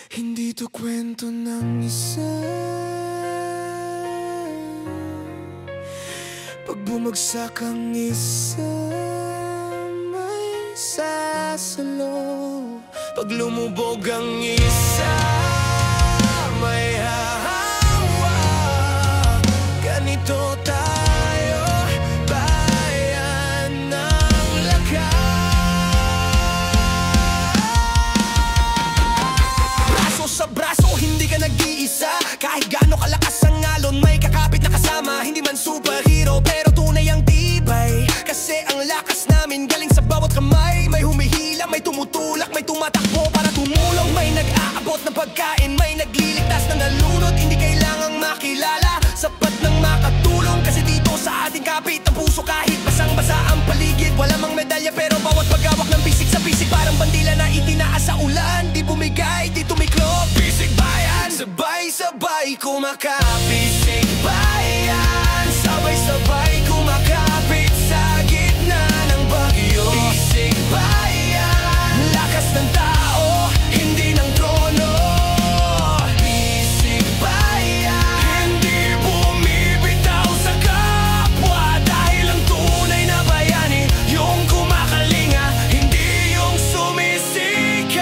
Hindi to kwento ng isa. Pag bumagsak ang isa, may sasalo. Pag lumubog ang isa, may hahawa. Ganito tayo, bayan ng lakas. Braso sa braso, hindi ka nag-iisa. Kahit gaano kalakas ang alon, may kakapit na kasama. Hindi man superhero, pero tunay ang tibay. Kasi ang lakas namin galing sa bawat kamay. May humihila, may tumutulak, may tumatakbo para tumulong. May nag-aabot ng pagkain, may nagliligtas na nalunod. Hindi kailangang makilala, sapat nang makatulong. Kasi dito sa ating kapit ang puso, kahit basang-basa ang paligid. Wala mang medalya pero bawat paghawak ng bisig sa bisig, parang bandila na itinaas sa ulan. Di bumigay, di tumiklop, bisig bayan. Sabay-sabay kumakapit, bisig bayan. Sabay-sabay kumakapit sa gitna ng bagyo. Bisig bayan, lakas ng tao, hindi ng trono. Bisig bayan, hindi bumibitaw sa kapwa. Dahil ang tunay na bayani, yung kumakalinga, hindi yung sumisikat.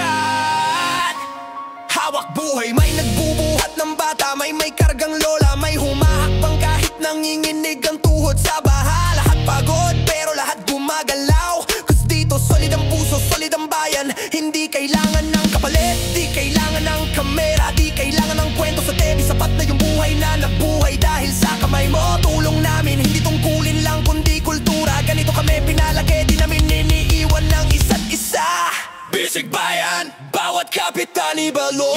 Hawak buhay, may nagbubuhat ng bata, may kargang lola, may humahakbang kahit nanginginig ang tuhod sa baha. Lahat pagod pero lahat gumagalaw, cause dito solid ang puso, solid ang bayan. Hindi kailangan ng kapalit, di kailangan ng kamera, di kailangan ng kwento sa TV. Sapat na yung buhay na nabuhay dahil sa kamay mo. Tulong namin, hindi tungkulin lang kundi kultura. Ganito kami pinalaki, di namin iniiwan ng isa't isa. Bisig bayan, bawat kapitan ibalo.